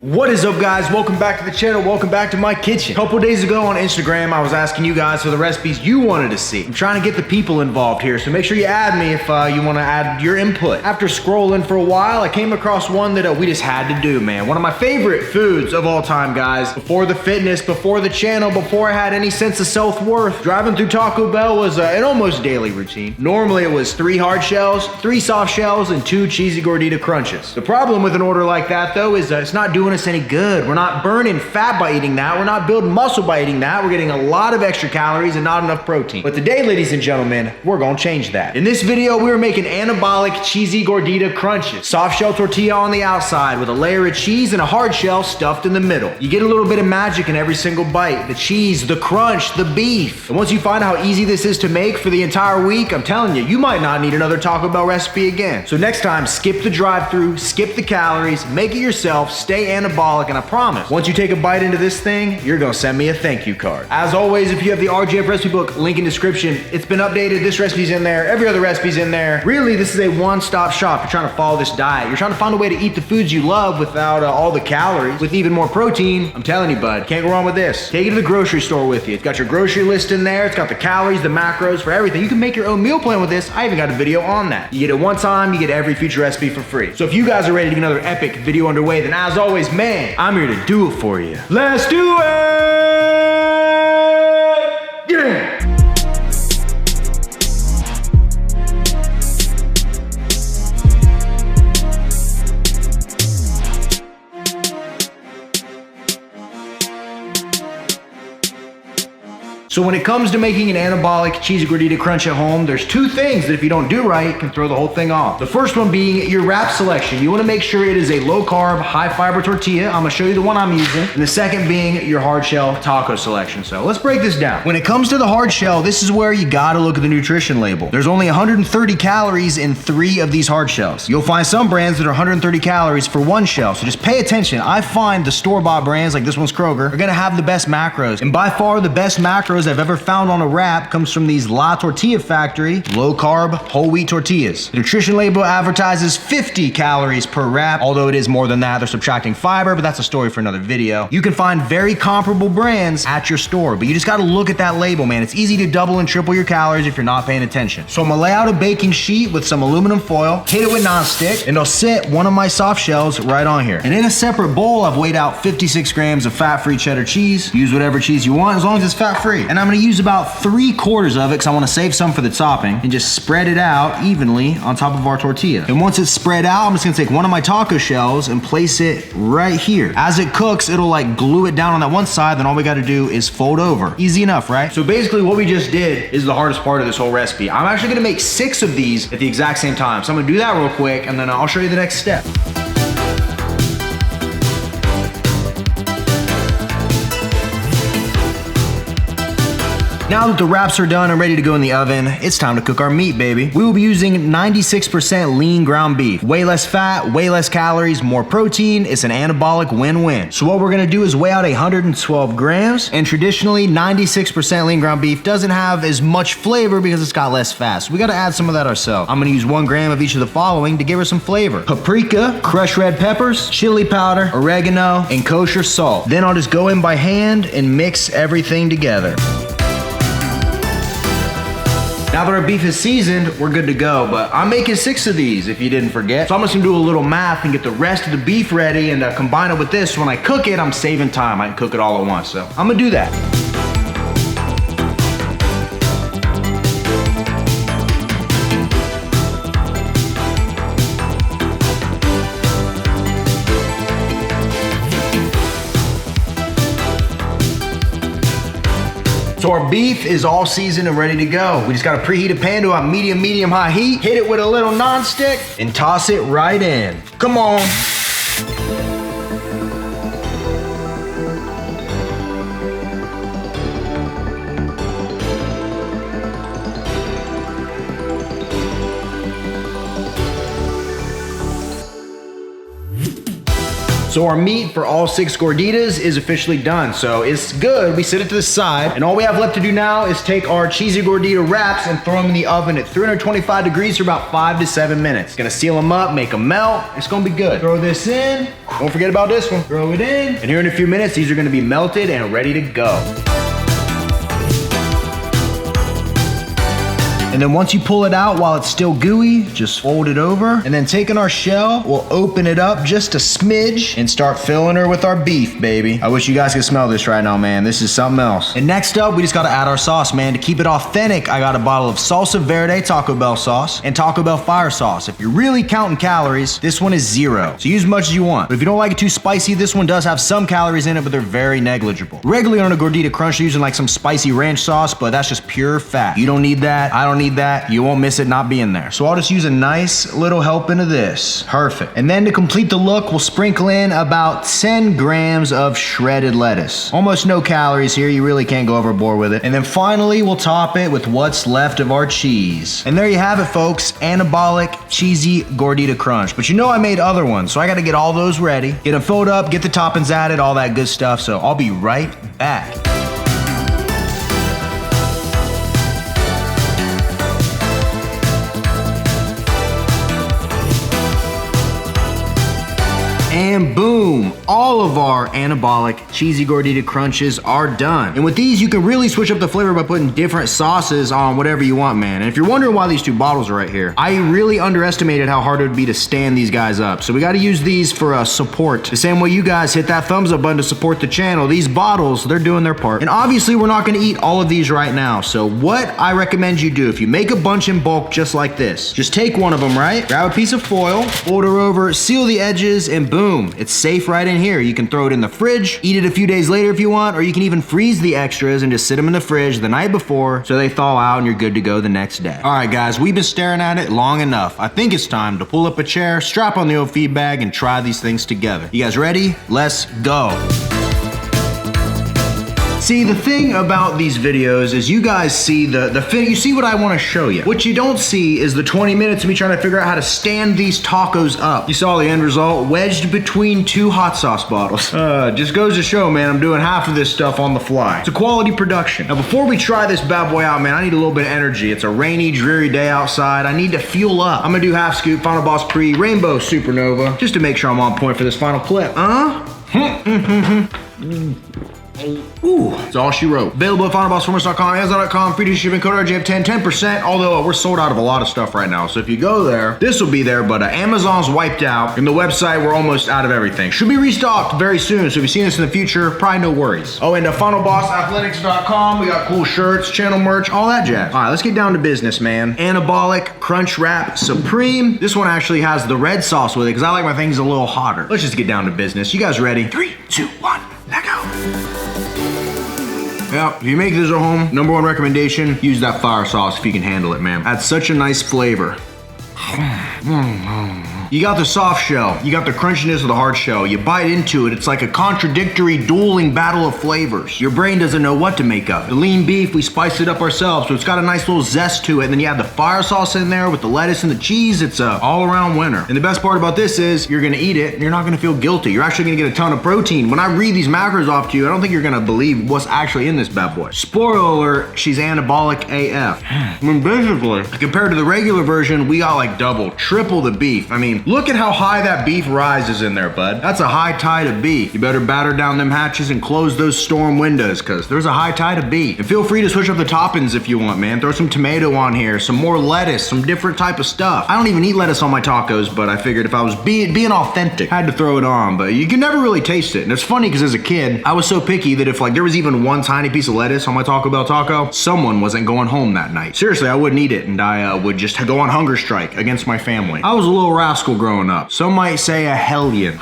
What is up, guys? Welcome back to the channel. Welcome back to my kitchen. A couple days ago on Instagram, I was asking you guys for the recipes you wanted to see. I'm trying to get the people involved here, so make sure you add me if you want to add your input. After scrolling for a while, I came across one that we just had to do, man. One of my favorite foods of all time, guys. Before the fitness, before the channel, before I had any sense of self-worth, driving through Taco Bell was an almost daily routine. Normally, it was 3 hard shells, 3 soft shells, and 2 cheesy Gordita crunches. The problem with an order like that, though, is it's not doing us any good. We're not burning fat by eating that. We're not building muscle by eating that. We're getting a lot of extra calories and not enough protein. But today, ladies and gentlemen, we're gonna change that. In this video, we're making anabolic cheesy Gordita crunches. Soft shell tortilla on the outside with a layer of cheese and a hard shell stuffed in the middle. You get a little bit of magic in every single bite. The cheese, the crunch, the beef. And once you find out how easy this is to make for the entire week, I'm telling you, you might not need another Taco Bell recipe again. So next time, skip the drive-thru, skip the calories, make it yourself, stay anabolic, and I promise, once you take a bite into this thing, you're gonna send me a thank you card. As always, if you have the RGF recipe book, link in description. It's been updated, this recipe's in there, every other recipe's in there. Really, this is a one-stop shop. You're trying to follow this diet. You're trying to find a way to eat the foods you love without all the calories, with even more protein. I'm telling you, bud, can't go wrong with this. Take it to the grocery store with you. It's got your grocery list in there. It's got the calories, the macros, for everything. You can make your own meal plan with this. I even got a video on that. You get it one time, you get every future recipe for free. So if you guys are ready to get another epic video underway, then as always, man, I'm here to do it for you. Let's do it! Yeah! So when it comes to making an anabolic cheesy Gordita crunch at home, there's 2 things that if you don't do right, can throw the whole thing off. The first one being your wrap selection. You wanna make sure it is a low carb, high fiber tortilla. I'm gonna show you the one I'm using. And the second being your hard shell taco selection. So let's break this down. When it comes to the hard shell, this is where you gotta look at the nutrition label. There's only 130 calories in 3 of these hard shells. You'll find some brands that are 130 calories for 1 shell, so just pay attention. I find the store-bought brands, like this one's Kroger, are gonna have the best macros. And by far the best macros I've ever found on a wrap comes from these La Tortilla Factory low carb whole wheat tortillas. The nutrition label advertises 50 calories per wrap, although it is more than that. They're subtracting fiber, but that's a story for another video. You can find very comparable brands at your store, but you just gotta look at that label, man. It's easy to double and triple your calories if you're not paying attention. So I'm gonna lay out a baking sheet with some aluminum foil, hit it with nonstick, and I'll sit one of my soft shells right on here. And in a separate bowl, I've weighed out 56 grams of fat-free cheddar cheese. Use whatever cheese you want as long as it's fat-free. And I'm gonna use about 3/4 of it because I want to save some for the topping and just spread it out evenly on top of our tortilla. And once it's spread out, I'm just gonna take one of my taco shells and place it right here. As it cooks, it'll like glue it down on that one side, then all we gotta do is fold over. Easy enough, right? So basically what we just did is the hardest part of this whole recipe. I'm actually gonna make 6 of these at the exact same time. So I'm gonna do that real quick and then I'll show you the next step. Now that the wraps are done and ready to go in the oven, it's time to cook our meat, baby. We will be using 96% lean ground beef. Way less fat, way less calories, more protein. It's an anabolic win-win. So what we're gonna do is weigh out 112 grams, and traditionally 96% lean ground beef doesn't have as much flavor because it's got less fat. So we gotta add some of that ourselves. I'm gonna use 1 gram of each of the following to give her some flavor. Paprika, crushed red peppers, chili powder, oregano, and kosher salt. Then I'll just go in by hand and mix everything together. Now that our beef is seasoned, we're good to go, but I'm making 6 of these if you didn't forget. So I'm just gonna do a little math and get the rest of the beef ready and combine it with this. So when I cook it, I'm saving time. I can cook it all at once, so I'm gonna do that. So our beef is all seasoned and ready to go. We just gotta preheat a pan to a medium high heat, hit it with a little nonstick, and toss it right in. Come on. So our meat for all 6 gorditas is officially done. So it's good. We set it to the side. And all we have left to do now is take our cheesy gordita wraps and throw them in the oven at 325 degrees for about 5 to 7 minutes. Gonna seal them up, make them melt. It's gonna be good. Throw this in. Don't forget about this one. Throw it in. And here in a few minutes, these are gonna be melted and ready to go. And then once you pull it out while it's still gooey, just fold it over. And then taking our shell, we'll open it up just a smidge and start filling her with our beef, baby. I wish you guys could smell this right now, man. This is something else. And next up, we just gotta add our sauce, man. To keep it authentic, I got a bottle of Salsa Verde Taco Bell sauce and Taco Bell fire sauce. If you're really counting calories, this one is 0. So use as much as you want. But if you don't like it too spicy, this one does have some calories in it, but they're very negligible. Regularly on a Gordita Crunch, using like some spicy ranch sauce, but that's just pure fat. You don't need that. I don't need that. You won't miss it not being there. So I'll just use a nice little helping of this. Perfect. And then to complete the look, we'll sprinkle in about 10 grams of shredded lettuce. Almost no calories here. You really can't go overboard with it. And then finally, we'll top it with what's left of our cheese. And there you have it, folks. Anabolic cheesy Gordita Crunch. But you know I made other ones, so I gotta get all those ready, get them filled up, get the toppings added, all that good stuff. So I'll be right back. And boom, all of our Anabolic cheesy Gordita Crunches are done. And with these, you can really switch up the flavor by putting different sauces on whatever you want, man. And if you're wondering why these 2 bottles are right here, I really underestimated how hard it would be to stand these guys up. So we gotta use these for support. The same way you guys hit that thumbs up button to support the channel. These bottles, they're doing their part. And obviously, we're not gonna eat all of these right now. So what I recommend you do, if you make a bunch in bulk just like this, just take one of them, right? Grab a piece of foil, fold her over, seal the edges, and boom. It's safe right in here. You can throw it in the fridge, eat it a few days later if you want, or you can even freeze the extras and just sit them in the fridge the night before so they thaw out and you're good to go the next day. All right, guys, we've been staring at it long enough. I think it's time to pull up a chair, strap on the old feed bag, and try these things together. You guys ready? Let's go. See, the thing about these videos is you guys see you see what I want to show you. What you don't see is the 20 minutes of me trying to figure out how to stand these tacos up. You saw the end result, wedged between 2 hot sauce bottles. Just goes to show, man, I'm doing half of this stuff on the fly. It's a quality production. Now, before we try this bad boy out, man, I need a little bit of energy. It's a rainy, dreary day outside. I need to fuel up. I'm gonna do half scoop, Final Boss Pre, Rainbow Supernova, just to make sure I'm on point for this final clip. Ooh, that's all she wrote. Available at finalbossformers.com, Amazon.com, free to shipping, code RJF10, 10%, although we're sold out of a lot of stuff right now. So if you go there, this will be there, but Amazon's wiped out, and the website, we're almost out of everything. Should be restocked very soon, so if you've seen this in the future, probably no worries. Oh, and finalbossathletics.com, we got cool shirts, channel merch, all that jazz. All right, let's get down to business, man. Anabolic Crunch Wrap Supreme. This one actually has the red sauce with it, because I like my things a little hotter. Let's just get down to business. You guys ready? 3, 2, 1, let go. Yeah, if you make this at home, #1 recommendation, use that fire sauce if you can handle it, man. Adds such a nice flavor. You got the soft shell, you got the crunchiness of the hard shell. You bite into it, it's like a contradictory, dueling battle of flavors. Your brain doesn't know what to make of it. The lean beef, we spiced it up ourselves, so it's got a nice little zest to it. And then you have the fire sauce in there with the lettuce and the cheese. It's a all-around winner. And the best part about this is you're gonna eat it and you're not gonna feel guilty. You're actually gonna get a ton of protein. When I read these macros off to you, I don't think you're gonna believe what's actually in this bad boy. Spoiler alert, she's anabolic AF. I mean, basically, compared to the regular version, we got like double, triple the beef. I mean, look at how high that beef rises in there, bud. That's a high tide of beef. You better batter down them hatches and close those storm windows, because there's a high tide of beef. And feel free to switch up the toppings if you want, man. Throw some tomato on here, some more lettuce, some different type of stuff. I don't even eat lettuce on my tacos, but I figured if I was being authentic, I had to throw it on. But you can never really taste it. And it's funny, because as a kid, I was so picky that if like there was even one tiny piece of lettuce on my Taco Bell taco, someone wasn't going home that night. Seriously, I wouldn't eat it, and I would just go on hunger strike against my family. I was a little rascal growing up. Some might say a hellion.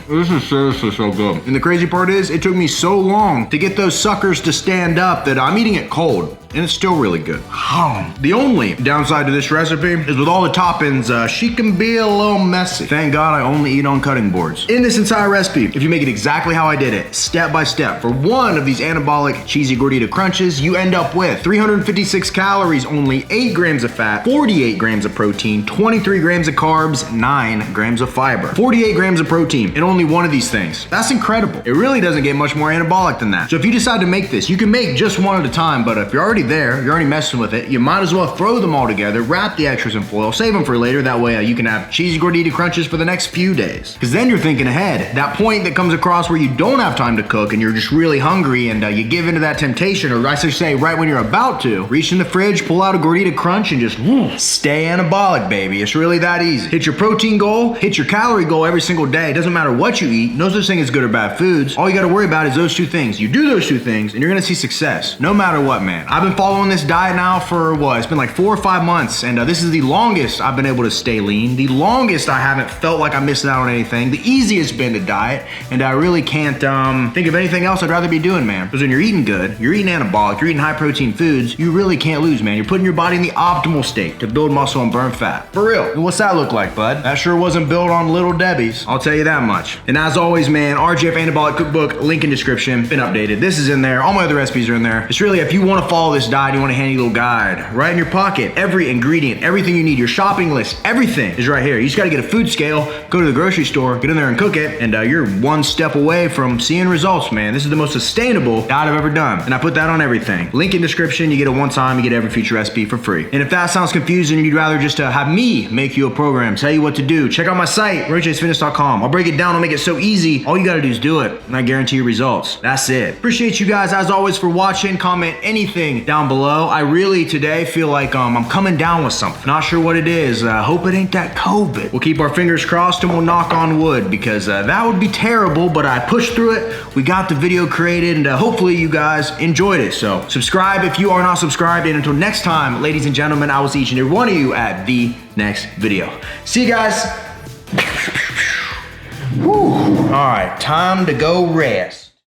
This is seriously so good. And the crazy part is, it took me so long to get those suckers to stand up that I'm eating it cold. and it's still really good. The only downside to this recipe is with all the toppings, she can be a little messy. Thank God I only eat on cutting boards. In this entire recipe, if you make it exactly how I did it, step by step, for one of these anabolic cheesy gordita crunches, you end up with 356 calories, only 8 grams of fat, 48 grams of protein, 23 grams of carbs, 9 grams of fiber. 48 grams of protein in only one of these things. That's incredible. It really doesn't get much more anabolic than that. So if you decide to make this, you can make just one at a time, but if you're already there, you're already messing with it, you might as well throw them all together, wrap the extras in foil, save them for later, that way you can have cheesy gordita crunches for the next few days. Because then you're thinking ahead. That point that comes across where you don't have time to cook and you're just really hungry and you give into that temptation, or I should say right when you're about to, reach in the fridge, pull out a gordita crunch and just stay anabolic, baby. It's really that easy. Hit your protein goal, hit your calorie goal every single day. It doesn't matter what you eat. No such thing as good or bad foods. All you gotta worry about is those two things. You do those two things and you're gonna see success. No matter what, man. I've been following this diet now for what? It's been like 4 or 5 months, and this is the longest I've been able to stay lean. The longest I haven't felt like I'm missing out on anything. The easiest been to diet, and I really can't think of anything else I'd rather be doing, man. Because when you're eating good, you're eating anabolic, you're eating high protein foods, you really can't lose, man. You're putting your body in the optimal state to build muscle and burn fat. For real. And what's that look like, bud? That sure wasn't built on Little Debbie's. I'll tell you that much. And as always, man, RGF Anabolic Cookbook, link in description, been updated. This is in there. All my other recipes are in there. It's really, if you want to follow this diet, you want a handy little guide right in your pocket. Every ingredient, everything you need, your shopping list, everything is right here. You just got to get a food scale, go to the grocery store, get in there and cook it, and you're one step away from seeing results, man. This is the most sustainable diet I've ever done, and I put that on everything. Link in description. You get it one time, you get every future recipe for free. And if that sounds confusing and you'd rather just have me make you a program, tell you what to do, check out my site, RayChaseFitness.com. I'll break it down, I'll make it so easy. All you got to do is do it, and I guarantee you results. That's it. Appreciate you guys as always for watching. Comment anything down below. I really today feel like I'm coming down with something. Not sure what it is. Hope it ain't that COVID. We'll keep our fingers crossed and we'll knock on wood, because that would be terrible, but I pushed through it. We got the video created, and hopefully you guys enjoyed it. So subscribe if you are not subscribed, and until next time, ladies and gentlemen, I will see each and every one of you at the next video. See you guys. Whew. All right, time to go rest.